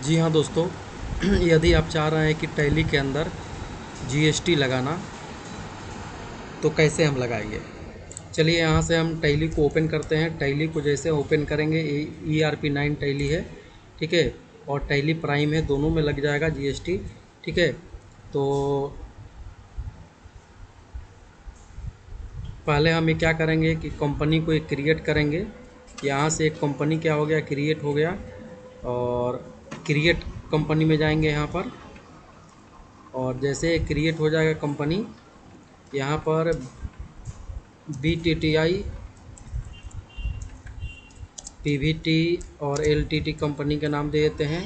जी हाँ दोस्तों, यदि आप चाह रहे हैं कि टैली के अंदर जीएसटी लगाना तो कैसे हम लगाएंगे। चलिए यहाँ से हम टैली को ओपन करते हैं। टैली को जैसे ओपन करेंगे, ERP9 टैली है, ठीक है, और टैली प्राइम है, दोनों में लग जाएगा जीएसटी। ठीक है, तो पहले हम ये क्या करेंगे कि कंपनी को एक क्रिएट करेंगे। यहाँ से एक कंपनी क्या हो गया, क्रिएट हो गया, और क्रिएट कंपनी में जाएंगे यहाँ पर। और जैसे क्रिएट हो जाएगा कंपनी, यहाँ पर BTTI, PVT और LTT कंपनी का नाम दे देते हैं।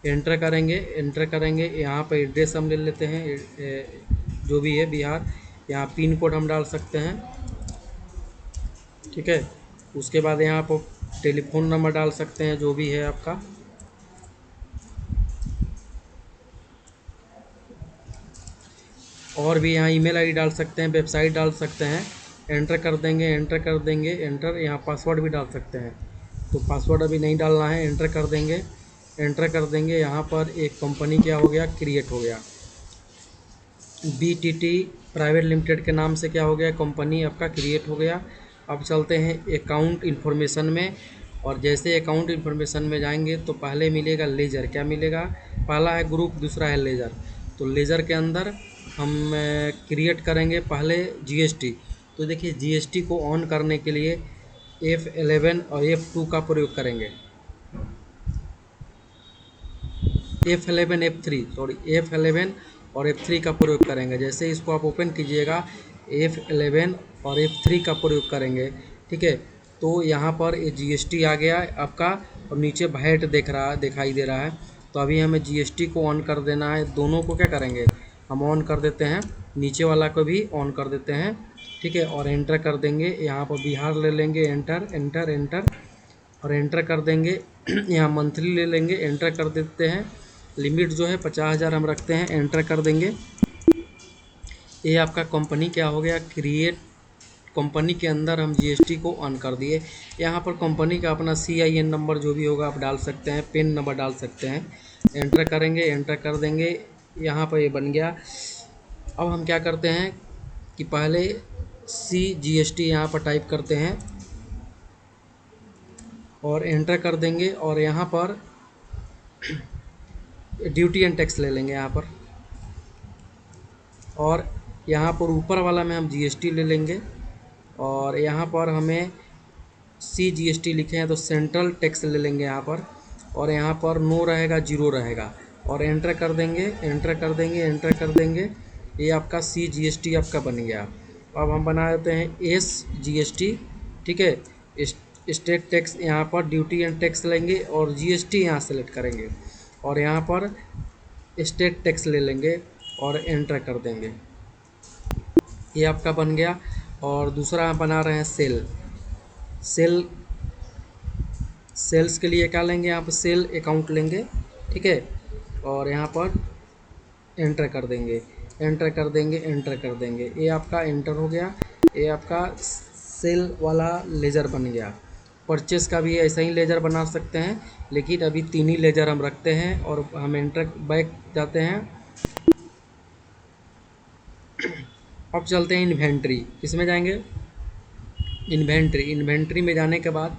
एंटर करेंगे, यहाँ पर एड्रेस हम ले लेते हैं, जो भी है बिहार। यहाँ पिन कोड हम डाल सकते हैं, ठीक है। उसके बाद यहाँ पर टेलीफोन नंबर डाल सकते हैं, जो भी है आपका। और भी यहाँ ईमेल आईडी डाल सकते हैं, वेबसाइट डाल सकते हैं। एंटर कर देंगे, एंटर। यहाँ पासवर्ड भी डाल सकते हैं, तो पासवर्ड अभी नहीं डालना है, एंटर कर देंगे। यहाँ पर एक कंपनी क्या हो गया, क्रिएट हो गया। BTT प्राइवेट लिमिटेड के नाम से क्या हो गया, कंपनी आपका क्रिएट हो गया। अब चलते हैं अकाउंट इन्फॉर्मेशन में। और जैसे अकाउंट इन्फॉर्मेशन में जाएंगे तो पहले मिलेगा लेजर। क्या मिलेगा, पहला है ग्रुप, दूसरा है लेजर। तो लेजर के अंदर हम क्रिएट करेंगे पहले जीएसटी। तो देखिए, जीएसटी को ऑन करने के लिए F11 और F2 का प्रयोग करेंगे। F11 और F3 का प्रयोग करेंगे। जैसे इसको आप ओपन कीजिएगा, F11 और F3 का प्रयोग करेंगे, ठीक है। तो यहाँ पर ये जीएसटी आ गया आपका, और नीचे वैट दिखाई दे रहा है। तो अभी हमें जीएसटी को ऑन कर देना है। दोनों को क्या करेंगे, हम ऑन कर देते हैं, नीचे वाला को भी ऑन कर देते हैं, ठीक है। और एंटर कर देंगे, यहाँ पर बिहार ले लेंगे, एंटर और एंटर कर देंगे। यहाँ मंथली ले लेंगे, एंटर कर देते हैं। लिमिट जो है 50,000 हम रखते हैं, एंटर कर देंगे। ये आपका कंपनी क्या हो गया, क्रिएट। कंपनी के अंदर हम जीएसटी को ऑन कर दिए। यहाँ पर कंपनी का अपना CIN नंबर जो भी होगा आप डाल सकते हैं, पिन नंबर डाल सकते हैं। एंटर करेंगे, एंटर कर देंगे। यहाँ पर ये बन गया। अब हम क्या करते हैं कि पहले CGST यहाँ पर टाइप करते हैं और एंटर कर देंगे। और यहाँ पर ड्यूटी एंड टैक्स ले लेंगे यहाँ पर, और यहाँ पर ऊपर वाला में हम जीएसटी ले लेंगे। और यहाँ पर हमें CGST लिखे हैं तो सेंट्रल टैक्स ले लेंगे यहाँ पर। और यहाँ पर नो रहेगा, जीरो रहेगा, और एंटर कर देंगे। ये आपका CGST आपका बन गया। अब हम बना देते हैं SGST, ठीक है। स्टेट टैक्स यहाँ पर ड्यूटी एंड टैक्स लेंगे और जीएसटी यहाँ सेलेक्ट करेंगे, और यहाँ पर स्टेट टैक्स ले लेंगे और एंटर कर देंगे। ये आपका बन गया। और दूसरा हम बना रहे हैं सेल्स के लिए क्या लेंगे, यहाँ पर सेल अकाउंट लेंगे, ठीक है। और यहाँ पर एंटर कर देंगे। ये आपका एंटर हो गया। ये आपका सेल वाला लेजर बन गया। परचेस का भी ऐसा ही लेजर बना सकते हैं, लेकिन अभी 3 ही लेजर हम रखते हैं। और हम एंटर बैक जाते हैं। अब चलते हैं इन्वेंट्री। किसमें जाएंगे, इन्वेंट्री में जाने के बाद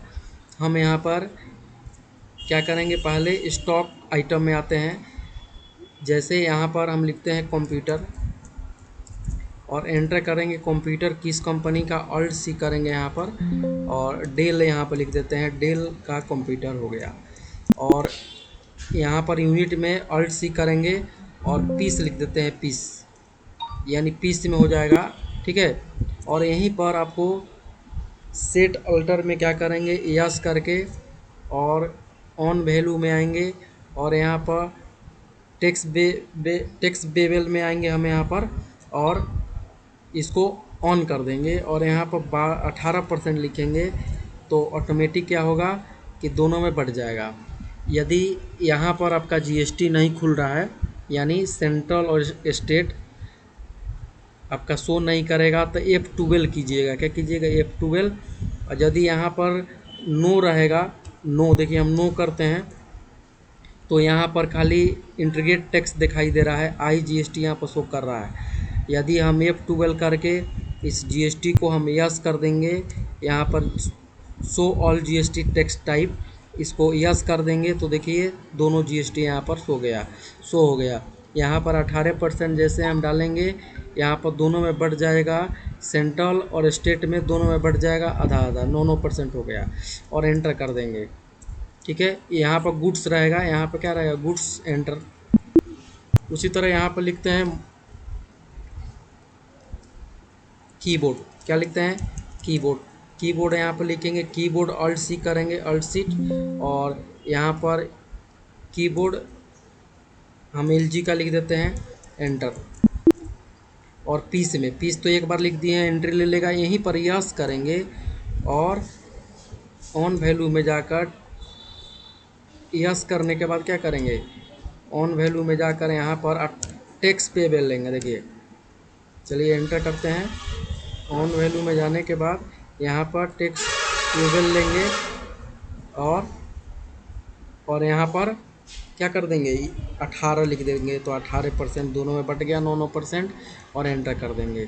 हम यहाँ पर क्या करेंगे, पहले स्टॉक आइटम में आते हैं। जैसे यहाँ पर हम लिखते हैं कंप्यूटर और एंटर करेंगे। कंप्यूटर किस कंपनी का, ऑल्ट सी करेंगे यहाँ पर, और डेल यहाँ पर लिख देते हैं, डेल का कंप्यूटर हो गया। और यहाँ पर यूनिट में ऑल्ट सी करेंगे और पीस लिख देते हैं, पीस, यानी पीस में हो जाएगा, ठीक है। और यहीं पर आपको सेट अल्टर में क्या करेंगे, यस करके, और ऑन वैल्यू में आएंगे। और यहाँ पर टैक्स बेबल में आएंगे हम यहाँ पर, और इसको ऑन कर देंगे। और यहाँ पर 18% लिखेंगे, तो ऑटोमेटिक क्या होगा कि दोनों में बढ़ जाएगा। यदि यहाँ पर आपका जीएसटी नहीं खुल रहा है, यानी सेंट्रल और स्टेट आपका शो नहीं करेगा, तो F12 कीजिएगा। क्या कीजिएगा, F12। और यदि यहाँ पर नो रहेगा, नो देखिए हम नो करते हैं तो यहाँ पर खाली इंटीग्रेट टैक्स दिखाई दे रहा है, IGST यहाँ पर शो कर रहा है। यदि हम F12 करके इस GST को हम यस कर देंगे, यहाँ पर show all GST tax type, इसको यस कर देंगे तो देखिए दोनों GST यहाँ पर शो हो गया। यहाँ पर 18% जैसे हम डालेंगे, यहाँ पर दोनों में बढ़ जाएगा, सेंट्रल और स्टेट में दोनों में बढ़ जाएगा आधा आधा, 9% हो गया और एंटर कर देंगे। ठीक है, यहाँ पर गुड्स रहेगा, यहाँ पर क्या रहेगा गुड्स, एंटर। उसी तरह यहाँ पर लिखते हैं कीबोर्ड, क्या लिखते हैं कीबोर्ड, कीबोर्ड यहाँ पर लिखेंगे कीबोर्ड, अल्ट सी करेंगे, अल्ट सीट, और यहाँ पर कीबोर्ड हम LG का लिख देते हैं, एंटर। और पीस तो एक बार लिख दिए हैं, एंट्री ले लेगा, यहीं पर यस करेंगे और ऑन वैल्यू में जाकर यस करने के बाद क्या करेंगे, ऑन वैल्यू में जाकर यहाँ पर टैक्स पेबल लेंगे। देखिए चलिए एंटर करते हैं, ऑन वैल्यू में जाने के बाद यहाँ पर टैक्स पेबल लेंगे और यहाँ पर क्या कर देंगे 18 लिख देंगे, तो 18% दोनों में बट गया 9% और एंटर कर देंगे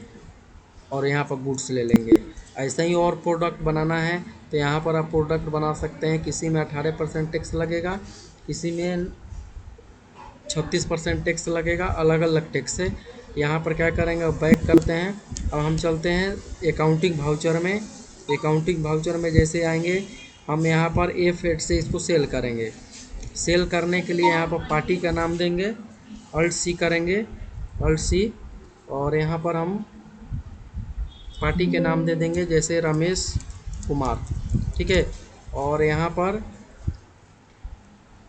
और यहाँ पर गुड्स ले लेंगे। ऐसा ही और प्रोडक्ट बनाना है तो यहाँ पर आप प्रोडक्ट बना सकते हैं, किसी में 18% टैक्स लगेगा, किसी में 36% टैक्स लगेगा, अलग अलग टैक्स है। यहाँ पर क्या करेंगे, बैक करते हैं, अब हम चलते हैं अकाउंटिंग वाउचर में। अकाउंटिंग वाउचर में जैसे आएंगे हम यहाँ पर F8 से इसको सेल करेंगे। सेल करने के लिए यहाँ पर पार्टी का नाम देंगे, अल्ट सी करेंगे, अल्ट सी, और यहाँ पर हम पार्टी के नाम दे देंगे जैसे रमेश कुमार। ठीक है, और यहाँ पर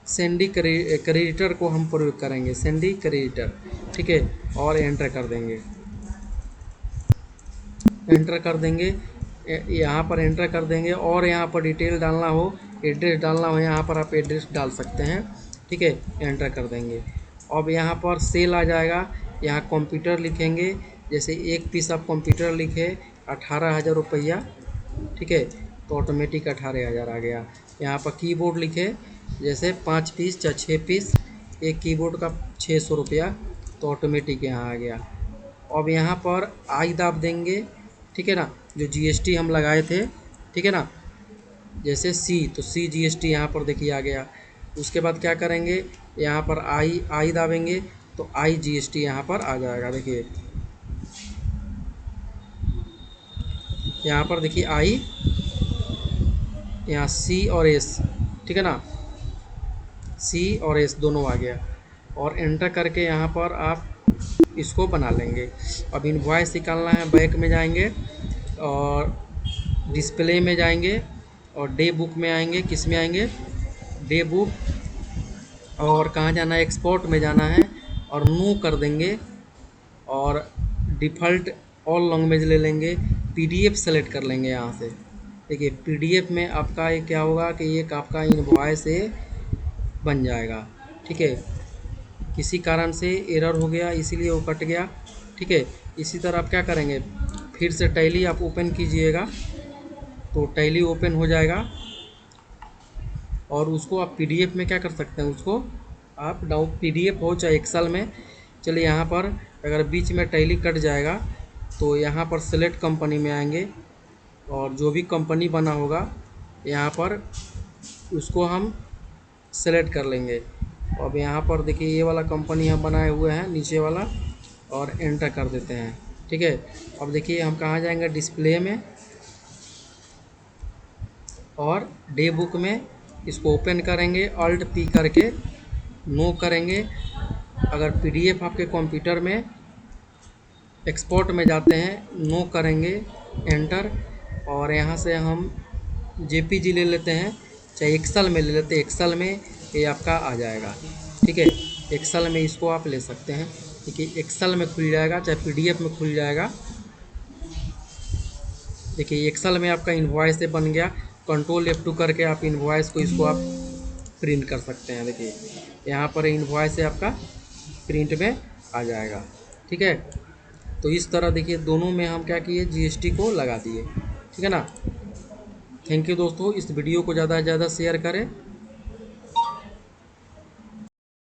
सेंडी क्रेडिटर को हम प्रयोग करेंगे, सेंडी क्रेडिटर। ठीक है, और एंटर कर देंगे, एंटर कर देंगे, यहाँ पर एंटर कर देंगे। और यहाँ पर डिटेल डालना हो, एड्रेस डालना हो, यहाँ पर आप एड्रेस डाल सकते हैं। ठीक है, एंटर कर देंगे। अब यहाँ पर सेल आ जाएगा, यहाँ कंप्यूटर लिखेंगे, जैसे एक पीस आप कंप्यूटर लिखे 18,000 रुपया। ठीक है, तो ऑटोमेटिक 18,000 आ गया। यहाँ पर कीबोर्ड लिखे जैसे 5 पीस या 6 पीस, एक कीबोर्ड का 600 रुपया, तो ऑटोमेटिक यहाँ आ गया। अब यहाँ पर आई दाब देंगे, ठीक है ना, जो GST हम लगाए थे, ठीक है ना, जैसे C, तो C GST यहाँ पर देखिए आ गया। उसके बाद क्या करेंगे, यहाँ पर आई दाबेंगे तो I GST यहाँ पर आ जाएगा। देखिए यहाँ पर देखिए I, यहाँ C और S, ठीक है ना, C और S दोनों आ गया। और एंटर करके यहाँ पर आप इसको बना लेंगे। अब इनवॉइस निकालना है, बैक में जाएंगे और डिस्प्ले में जाएंगे और डे बुक में आएंगे, किस में आएंगे, डे बुक, और कहाँ जाना है, एक्सपोर्ट में जाना है और नो कर देंगे और डिफ़ॉल्ट ऑल लैंग्वेज ले लेंगे, PDF सेलेक्ट कर लेंगे यहाँ से। देखिए PDF में आपका ये क्या होगा कि ये आपका इनवॉइस से बन जाएगा। ठीक है, किसी कारण से एरर हो गया इसीलिए वो कट गया। ठीक है, इसी तरह आप क्या करेंगे, फिर से टैली आप ओपन कीजिएगा तो टैली ओपन हो जाएगा और उसको आप PDF में क्या कर सकते हैं, उसको आप PDF हो चाहे एक्सेल में। चलिए यहाँ पर अगर बीच में टैली कट जाएगा तो यहाँ पर सेलेक्ट कंपनी में आएंगे और जो भी कंपनी बना होगा यहाँ पर उसको हम सेलेक्ट कर लेंगे। अब यहाँ पर देखिए ये वाला कंपनी हम बनाए हुए हैं नीचे वाला, और एंटर कर देते हैं। ठीक है, अब देखिए हम कहाँ जाएंगे, डिस्प्ले में और डे बुक में, इसको ओपन करेंगे, अल्ट P करके नो करेंगे। अगर PDF आपके कंप्यूटर में एक्सपोर्ट में जाते हैं, नो करेंगे, एंटर, और यहाँ से हम JPG ले लेते हैं, चाहे एक्सेल में ले लेते हैं, एक्सेल में ये आपका आ जाएगा। ठीक है, एक्सेल में इसको आप ले सकते हैं, देखिए एक्सेल में खुल जाएगा, चाहे PDF में खुल जाएगा। देखिए एक्सेल में आपका इनवॉइस से बन गया, कंट्रोल F2 करके आप इनवॉइस को इसको आप प्रिंट कर सकते हैं। देखिए यहाँ पर इनवॉइस से आपका प्रिंट में आ जाएगा। ठीक है, तो इस तरह देखिए दोनों में हम क्या किए, GST को लगा दिए। ठीक है ना, थैंक यू दोस्तों, इस वीडियो को ज़्यादा से ज़्यादा शेयर करें।